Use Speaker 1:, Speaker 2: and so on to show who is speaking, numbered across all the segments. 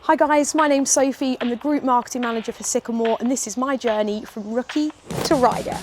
Speaker 1: Hi guys, my name's Sophie. I'm the Group Marketing Manager for Sycamore, and this is my journey from rookie to rider.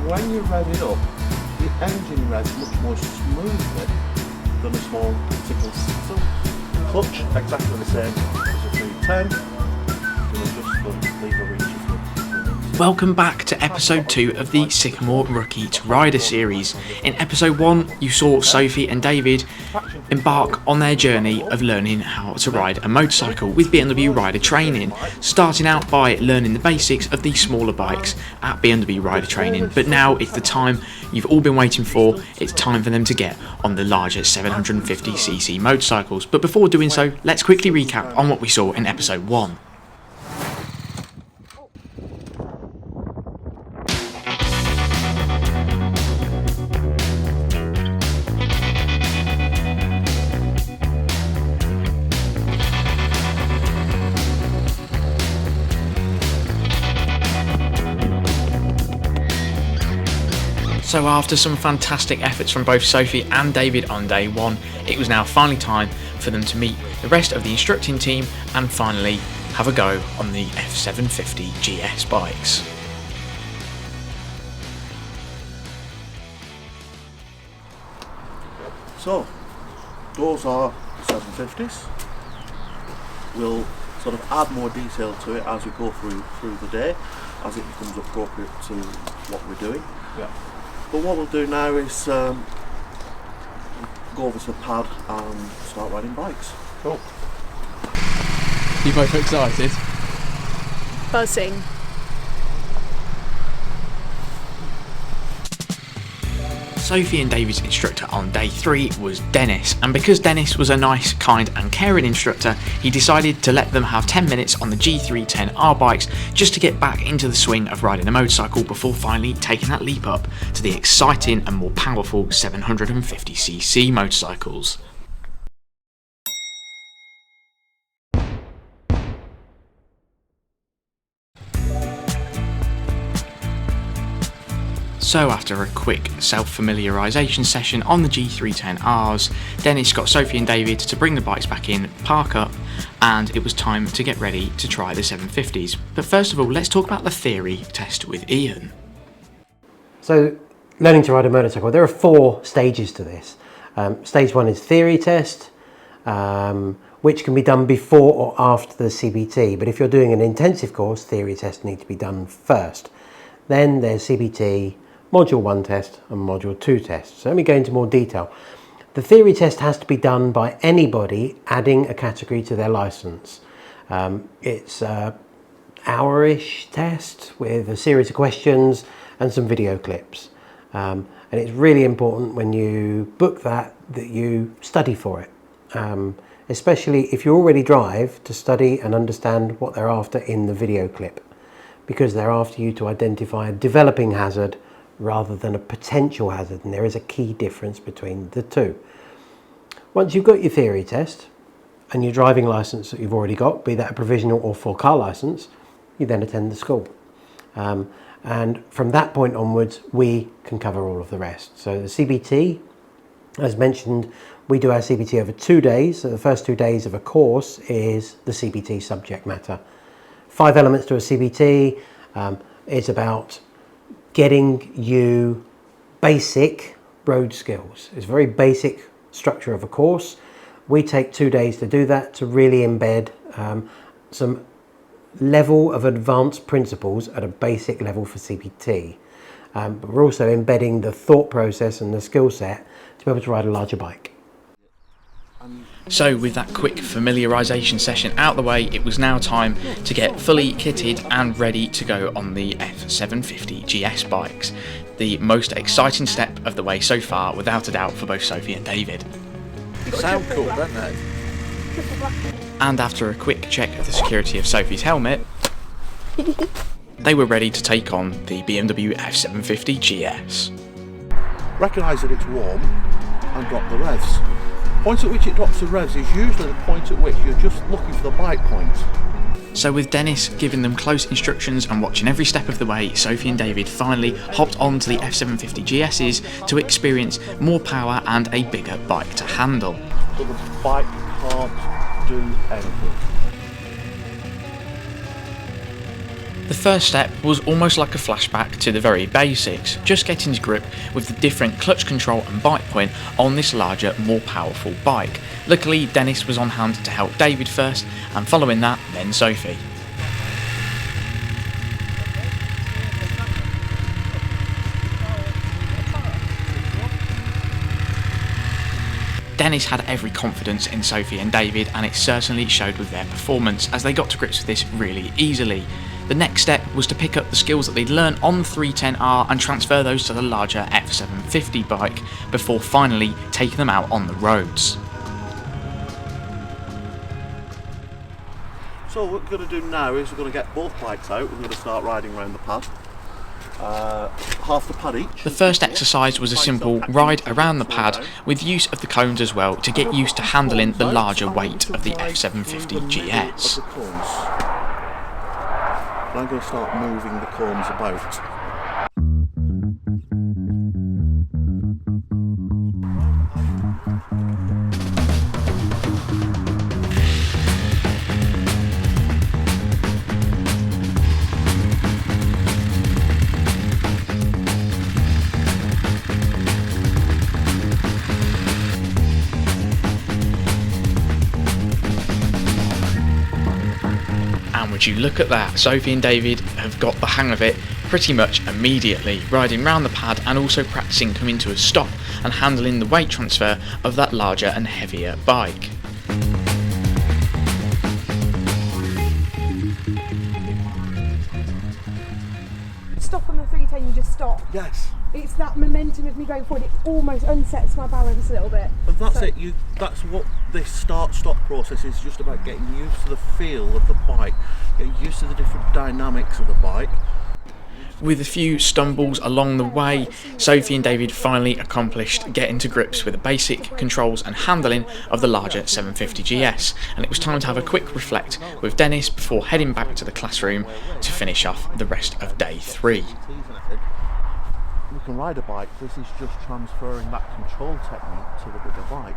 Speaker 2: When you rev it up, the engine revs much more smoothly than a small tickle system. Clutch, exactly the same as a 310. You'll adjust the lever reach if you need.
Speaker 3: Welcome back to episode 2 of the Sycamore Rookie to Rider series. In episode 1, you saw Sophie and David embark on their journey of learning how to ride a motorcycle with BMW Rider Training, starting out by learning the basics of the smaller bikes at BMW Rider Training. But now it's the time you've all been waiting for. It's time for them to get on the larger 750cc motorcycles. But before doing so, let's quickly recap on what we saw in episode 1. So after some fantastic efforts from both Sophie and David on day 1, it was now finally time for them to meet the rest of the instructing team and finally have a go on the F750 GS bikes.
Speaker 2: So, those are 750s. We'll sort of add more detail to it as we go through the day, as it becomes appropriate to what we're doing.
Speaker 4: Yeah.
Speaker 2: But what we'll do now is go over to the pad and start riding bikes.
Speaker 4: Cool. You both excited?
Speaker 1: Buzzing.
Speaker 3: Sophie and David's instructor on day 3 was Dennis, and because Dennis was a nice, kind and caring instructor, he decided to let them have 10 minutes on the G310R bikes just to get back into the swing of riding a motorcycle before finally taking that leap up to the exciting and more powerful 750cc motorcycles. So after a quick self-familiarisation session on the G310Rs, Dennis got Sophie and David to bring the bikes back in, park up, and it was time to get ready to try the 750s. But first of all, let's talk about the theory test with Ian.
Speaker 5: So, learning to ride a motorcycle, there are 4 stages to this. Stage 1 is theory test, which can be done before or after the CBT, but if you're doing an intensive course, theory tests need to be done first. Then there's CBT, Module 1 test and Module 2 test. So let me go into more detail. The theory test has to be done by anybody adding a category to their licence. It's an hour-ish test with a series of questions and some video clips. And it's really important when you book that you study for it. Especially if you already drive, to study and understand what they're after in the video clip, because they're after you to identify a developing hazard rather than a potential hazard, and there is a key difference between the two. Once you've got your theory test and your driving licence that you've already got, be that a provisional or full car licence, you then attend the school. And from that point onwards, we can cover all of the rest. So the CBT, as mentioned, we do our CBT over 2 days. So the first 2 days of a course is the CBT subject matter. 5 elements to a CBT. It's about getting you basic road skills. It's a very basic structure of a course. We take 2 days to do that, to really embed some level of advanced principles at a basic level for CBT. But we're also embedding the thought process and the skill set to be able to ride a larger bike.
Speaker 2: And
Speaker 3: So with that quick familiarisation session out the way, it was now time to get fully kitted and ready to go on the F750 GS bikes. The most exciting step of the way so far, without a doubt, for both Sophie and David.
Speaker 2: They sound cool, don't they?
Speaker 3: And after a quick check of the security of Sophie's helmet, they were ready to take on the BMW F750 GS.
Speaker 2: Recognise that it's warm and drop the revs. The point at which it drops the revs is usually the point at which you're just looking for the bike point.
Speaker 3: So with Dennis giving them close instructions and watching every step of the way, Sophie and David finally hopped onto the F750 GSs to experience more power and a bigger bike to handle.
Speaker 2: So the bike can't do anything.
Speaker 3: The first step was almost like a flashback to the very basics, just getting to grip with the different clutch control and bike point on this larger, more powerful bike. Luckily, Dennis was on hand to help David first, and following that, then Sophie. Dennis had every confidence in Sophie and David, and it certainly showed with their performance as they got to grips with this really easily. The next step was to pick up the skills that they'd learned on the 310R and transfer those to the larger F750 bike before finally taking them out on the roads.
Speaker 2: So what we're going to do now is we're going to get both bikes out. We're going to start riding around the pad. Half the pad each.
Speaker 3: The first exercise was a simple ride around the pad with use of the cones as well to get used to handling the larger weight of the F750 GS.
Speaker 2: I'm going to start moving the cones about.
Speaker 3: Would you look at that, Sophie and David have got the hang of it pretty much immediately, riding round the pad and also practicing coming to a stop and handling the weight transfer of that larger and heavier bike.
Speaker 1: Stop on the 310, you just stop.
Speaker 2: Yes.
Speaker 1: It's that momentum of me going forward, it almost unsets my balance a little bit.
Speaker 2: And that's it. That's what this start-stop process is just about, getting used to the feel of the bike, getting used to the different dynamics of the bike.
Speaker 3: With a few stumbles along the way, Sophie and David finally accomplished getting to grips with the basic controls and handling of the larger 750 GS, and it was time to have a quick reflect with Dennis before heading back to the classroom to finish off the rest of day 3.
Speaker 2: We can ride a bike, this is just transferring that control technique to the bigger bike.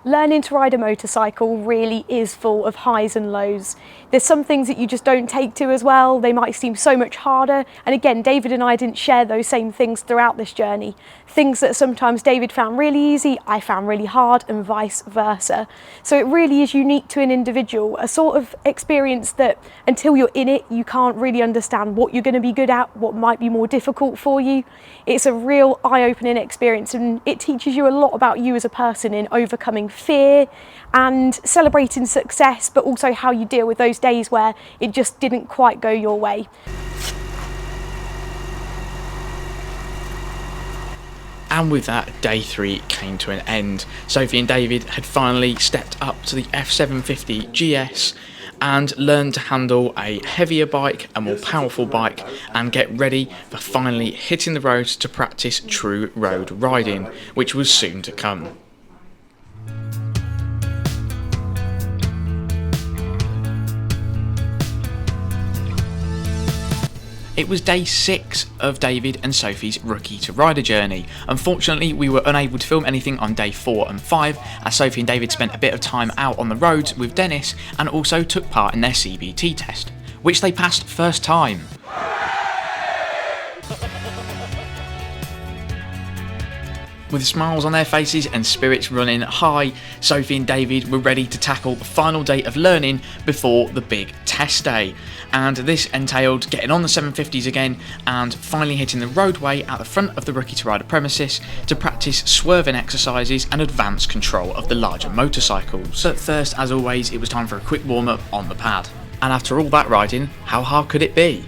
Speaker 1: Learning to ride a motorcycle really is full of highs and lows. There's some things that you just don't take to as well. They might seem so much harder. And again, David and I didn't share those same things throughout this journey. Things that sometimes David found really easy, I found really hard, and vice versa. So it really is unique to an individual, a sort of experience that until you're in it, you can't really understand what you're going to be good at, what might be more difficult for you. It's a real eye-opening experience, and it teaches you a lot about you as a person in overcoming fear and celebrating success, but also how you deal with those days where it just didn't quite go your way.
Speaker 3: And with that, day 3 came to an end. Sophie and David had finally stepped up to the F750 GS and learned to handle a heavier bike, a more powerful bike, and get ready for finally hitting the roads to practice true road riding, which was soon to come. It was day 6 of David and Sophie's Rookie to Rider journey. Unfortunately, we were unable to film anything on day 4 and 5, as Sophie and David spent a bit of time out on the roads with Dennis and also took part in their CBT test, which they passed first time. With smiles on their faces and spirits running high, Sophie and David were ready to tackle the final day of learning before the big test. test day, and this entailed getting on the 750s again and finally hitting the roadway at the front of the Rookie to Rider premises to practice swerving exercises and advanced control of the larger motorcycles. But first, as always, it was time for a quick warm-up on the pad. And after all that riding, how hard could it be?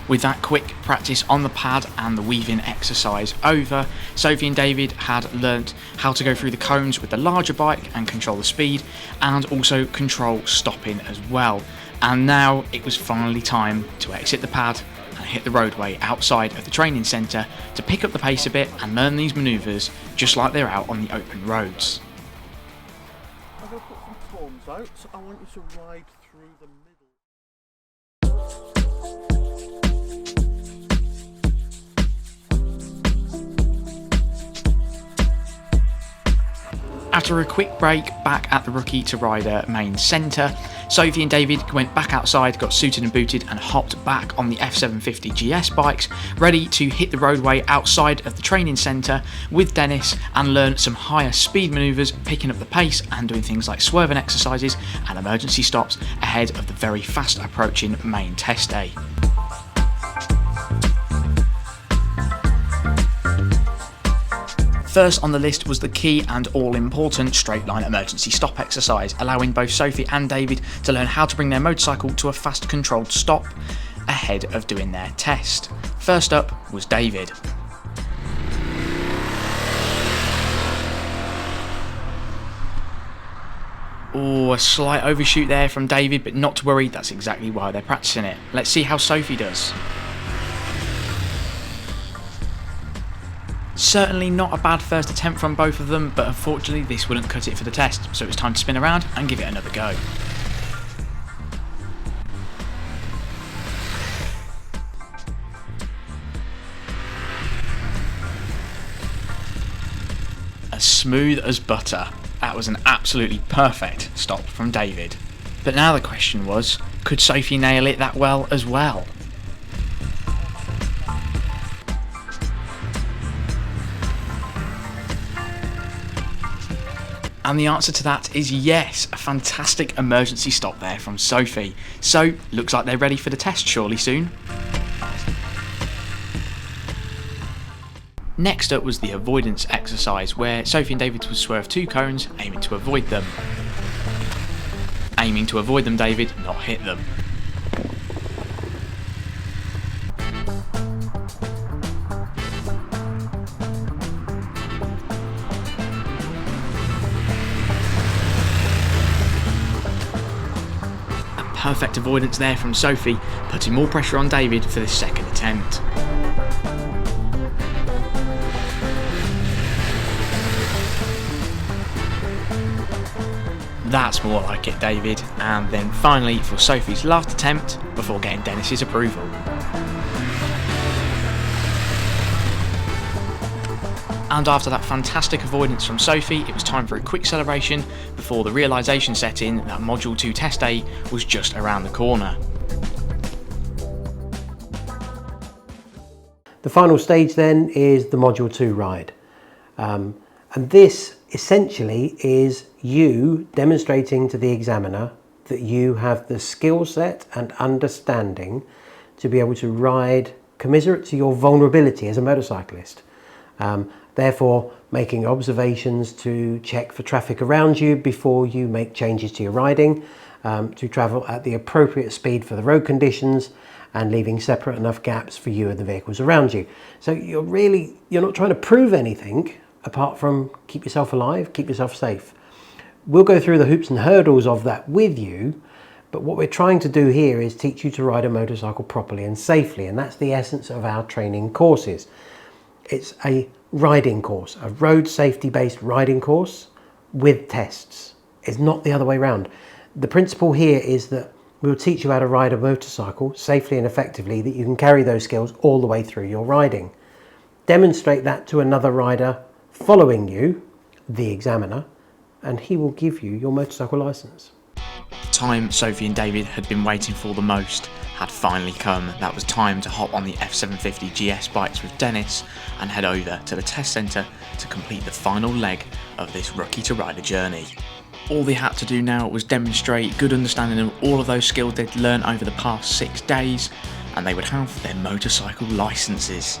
Speaker 3: With that quick practice on the pad and the weaving exercise over, Sophie and David had learnt how to go through the cones with the larger bike and control the speed, and also control stopping as well. And now it was finally time to exit the pad and hit the roadway outside of the training centre to pick up the pace a bit and learn these manoeuvres just like they're out on the open roads.
Speaker 2: I'm going to put some forms out. I want you to ride through the middle.
Speaker 3: After a quick break back at the Rookie to Rider main centre, Sophie and David went back outside, got suited and booted and hopped back on the F750 GS bikes, ready to hit the roadway outside of the training centre with Dennis and learn some higher speed manoeuvres, picking up the pace and doing things like swerving exercises and emergency stops ahead of the very fast approaching main test day. First on the list was the key and all-important straight line emergency stop exercise, allowing both Sophie and David to learn how to bring their motorcycle to a fast controlled stop ahead of doing their test. First up was David. Oh, a slight overshoot there from David, but not to worry, that's exactly why they're practicing it. Let's see how Sophie does. Certainly not a bad first attempt from both of them, but unfortunately this wouldn't cut it for the test, so it was time to spin around and give it another go. As smooth as butter. That was an absolutely perfect stop from David. But now the question was, could Sophie nail it that well as well? And the answer to that is yes, a fantastic emergency stop there from Sophie. So, looks like they're ready for the test surely soon. Next up was the avoidance exercise, where Sophie and David would swerve 2 cones, aiming to avoid them. Aiming to avoid them, David, not hit them. Perfect avoidance there from Sophie, putting more pressure on David for this second attempt. That's more like it, David. And then finally for Sophie's last attempt before getting Dennis's approval. And after that fantastic avoidance from Sophie, it was time for a quick celebration before the realisation set in that Module 2 test day was just around the corner.
Speaker 5: The final stage then is the Module 2 ride. And this essentially is you demonstrating to the examiner that you have the skill set and understanding to be able to ride commiserate to your vulnerability as a motorcyclist. Therefore, making observations to check for traffic around you before you make changes to your riding, to travel at the appropriate speed for the road conditions, and leaving separate enough gaps for you and the vehicles around you. So you're not trying to prove anything apart from keep yourself alive, keep yourself safe. We'll go through the hoops and hurdles of that with you, but what we're trying to do here is teach you to ride a motorcycle properly and safely, and that's the essence of our training courses. It's a riding course, a road safety based riding course with tests. It's not the other way around. The principle here is that we'll teach you how to ride a motorcycle safely and effectively, that you can carry those skills all the way through your riding. Demonstrate that to another rider following you, the examiner, and he will give you your motorcycle licence.
Speaker 3: The time Sophie and David had been waiting for the most had finally come. That was time to hop on the F750 GS bikes with Dennis and head over to the test centre to complete the final leg of this rookie to rider journey. All they had to do now was demonstrate good understanding of all of those skills they'd learned over the past 6 days, and they would have their motorcycle licences.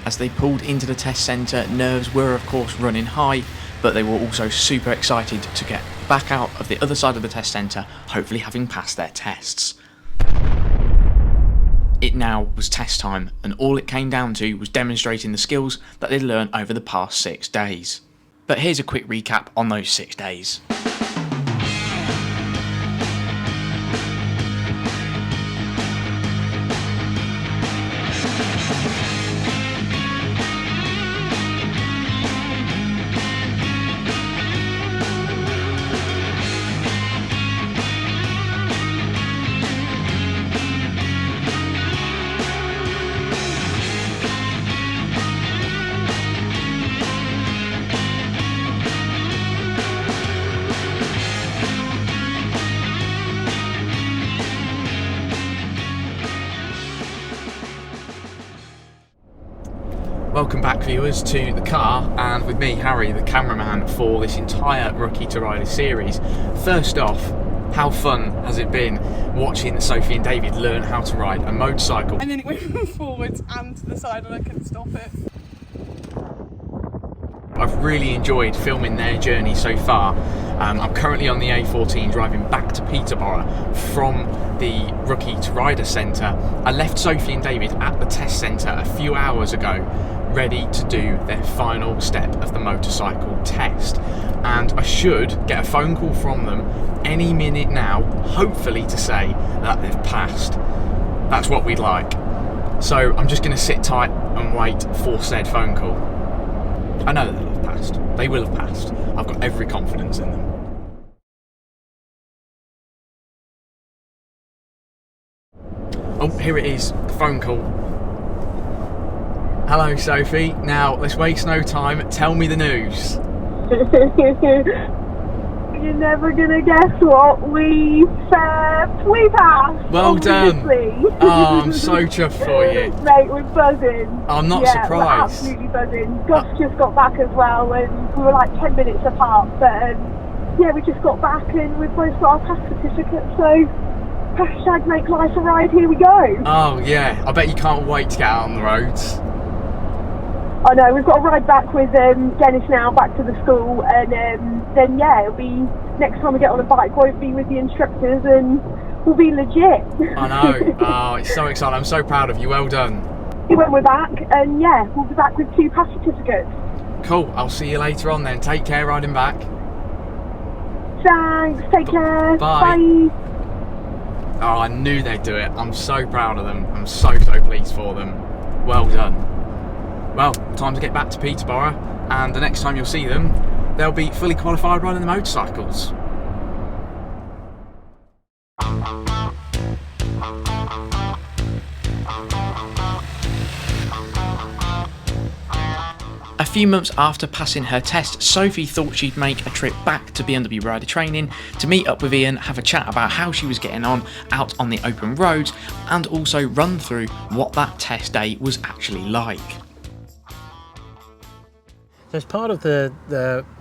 Speaker 3: As they pulled into the test centre, nerves were of course running high, but they were also super excited to get back out of the other side of the test centre, hopefully having passed their tests. It now was test time, and all it came down to was demonstrating the skills that they'd learned over the past 6 days. But here's a quick recap on those 6 days. Welcome back viewers to the car, and with me Harry, the cameraman for this entire Rookie to Rider series. First off, how fun has it been watching Sophie and David learn how to ride a motorcycle?
Speaker 6: And then it went forwards and to the side and I couldn't stop it.
Speaker 3: I've really enjoyed filming their journey so far. I'm currently on the A14 driving back to Peterborough from the Rookie to Rider Centre. I left Sophie and David at the test centre a few hours ago, ready to do their final step of the motorcycle test. And I should get a phone call from them any minute now, hopefully to say that they've passed. That's what we'd like. So I'm just going to sit tight and wait for said phone call. I know that they'll have passed. They will have passed. I've got every confidence in them. Oh, here it is, the phone call. Hello Sophie, now let's waste no time, tell me the news.
Speaker 6: You're never gonna guess what we passed.
Speaker 3: Well done.
Speaker 6: Obviously.
Speaker 3: Oh, I'm so chuffed for you.
Speaker 6: Mate, we're buzzing.
Speaker 3: I'm not
Speaker 6: We're
Speaker 3: surprised.
Speaker 6: absolutely buzzing. Gus just got back as well, and we were like 10 minutes apart, but yeah, we just got back and we've both got our pass certificates, so hashtag make life a ride, here we go.
Speaker 3: Oh yeah, I bet you can't wait to get out on the roads.
Speaker 6: I know, we've got to ride back with Dennis now, back to the school, and then yeah, it'll be, next time we get on a bike, won't be with the instructors, and we'll be legit.
Speaker 3: I know, oh, it's so exciting, I'm so proud of you, well done.
Speaker 6: When we're back, and yeah, we'll be back with 2 pass certificates.
Speaker 3: Cool, I'll see you later on then, take care riding back.
Speaker 6: Thanks, take care,
Speaker 3: Bye.
Speaker 6: bye.
Speaker 3: Oh, I knew they'd do it, I'm so proud of them, I'm so pleased for them, well done. Well, time to get back to Peterborough, and the next time you'll see them, they'll be fully qualified riding the motorcycles. A few months after passing her test, Sophie thought she'd make a trip back to BMW Rider Training to meet up with Ian, have a chat about how she was getting on out on the open roads, and also run through what that test day was actually like.
Speaker 5: So as part of the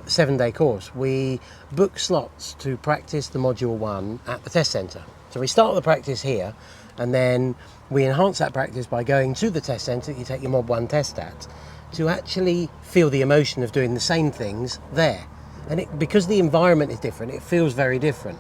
Speaker 5: 7-day course, we book slots to practice the Module 1 at the test centre. So we start the practice here, and then we enhance that practice by going to the test centre you take your Mod 1 test at, to actually feel the emotion of doing the same things there. And because the environment is different, it feels very different.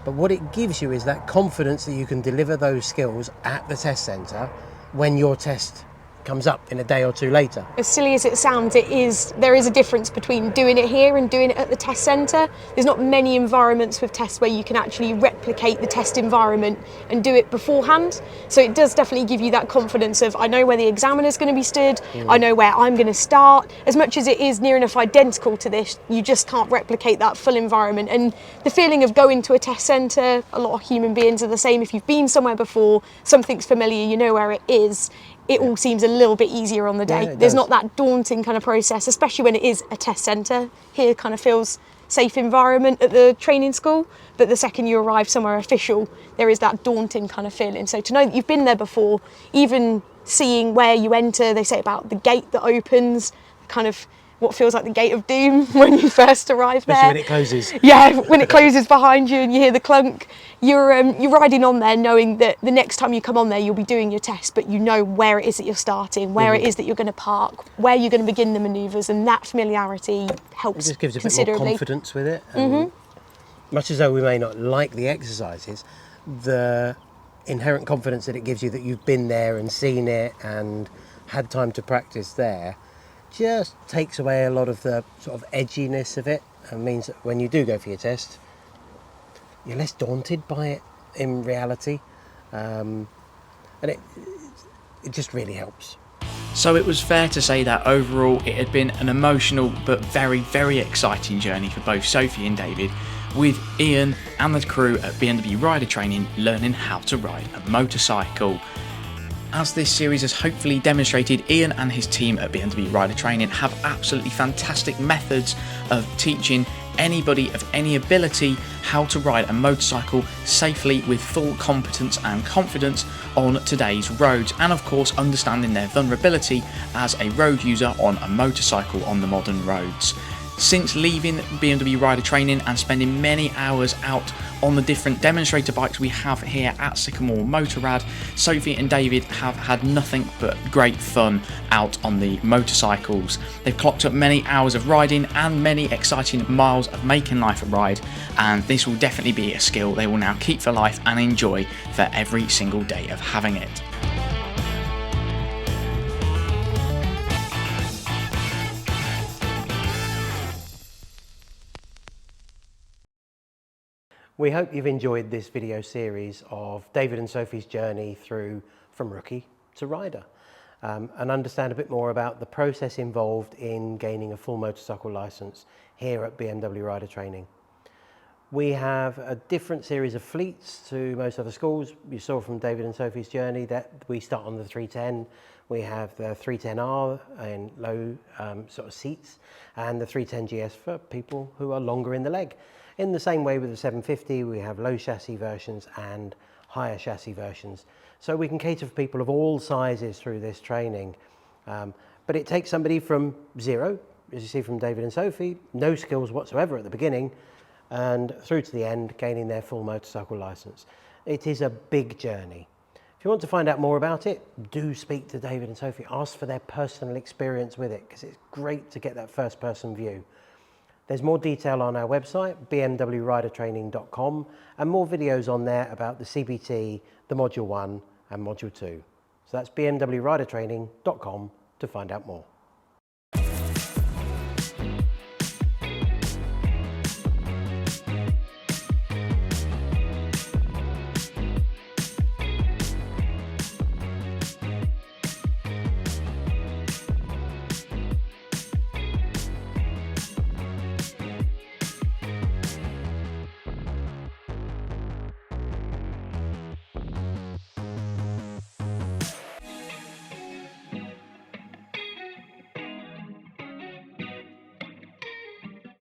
Speaker 5: But what it gives you is that confidence that you can deliver those skills at the test centre when your test comes up in a day or two later.
Speaker 1: As silly as it sounds, there is a difference between doing it here and doing it at the test centre. There's not many environments with tests where you can actually replicate the test environment and do it beforehand. So it does definitely give you that confidence of, I know where the examiner's going to be stood, I know where I'm going to start. As much as it is near enough identical to this, you just can't replicate that full environment. And the feeling of going to a test centre, a lot of human beings are the same. If you've been somewhere before, something's familiar, you know where it is, it all seems a little bit easier on the day.
Speaker 5: Yeah,
Speaker 1: There's not that daunting kind of process, especially when it is a test centre. Here kind of feels safe environment at the training school, but the second you arrive somewhere official, there is that daunting kind of feeling. So to know that you've been there before, even seeing where you enter, they say about the gate that opens, kind of what feels like the gate of doom when you first arrive there.
Speaker 5: Especially when it closes.
Speaker 1: Yeah, when it closes behind you and you hear the clunk, you're riding on there knowing that the next time you come on there you'll be doing your test, but you know where it is that you're starting, where it is that you're going to park, where you're going to begin the manoeuvres, and that familiarity helps
Speaker 5: It just gives a bit more
Speaker 1: considerably.
Speaker 5: confidence with it. And much as though we may not like the exercises, the inherent confidence that it gives you that you've been there and seen it and had time to practice there just takes away a lot of the sort of edginess of it, and means that when you do go for your test, you're less daunted by it in reality, and it just really helps.
Speaker 3: So it was fair to say that overall it had been an emotional but very, very exciting journey for both Sophie and David, with Ian and the crew at BMW Rider Training learning how to ride a motorcycle. As this series has hopefully demonstrated, Ian and his team at BMW Rider Training have absolutely fantastic methods of teaching anybody of any ability how to ride a motorcycle safely with full competence and confidence on today's roads, and of course understanding their vulnerability as a road user on a motorcycle on the modern roads. Since leaving BMW Rider Training and spending many hours out on the different demonstrator bikes we have here at Sycamore Motorrad, Sophie and David have had nothing but great fun out on the motorcycles. They've clocked up many hours of riding and many exciting miles of making life a ride, and this will definitely be a skill they will now keep for life and enjoy for every single day of having it.
Speaker 5: We hope you've enjoyed this video series of David and Sophie's journey through from rookie to rider, and understand a bit more about the process involved in gaining a full motorcycle license here at BMW Rider Training. We have a different series of fleets to most other schools. You saw from David and Sophie's journey that we start on the 310. We have the 310R in low sort of seats, and the 310GS for people who are longer in the leg. In the same way with the 750, we have low chassis versions and higher chassis versions. So we can cater for people of all sizes through this training. But it takes somebody from zero, as you see from David and Sophie, no skills whatsoever at the beginning, and through to the end, gaining their full motorcycle license. It is a big journey. If you want to find out more about it, do speak to David and Sophie. Ask for their personal experience with it, because it's great to get that first person view. There's more detail on our website, bmwridertraining.com, and more videos on there about the CBT, the Module 1 and Module 2. So that's bmwridertraining.com to find out more.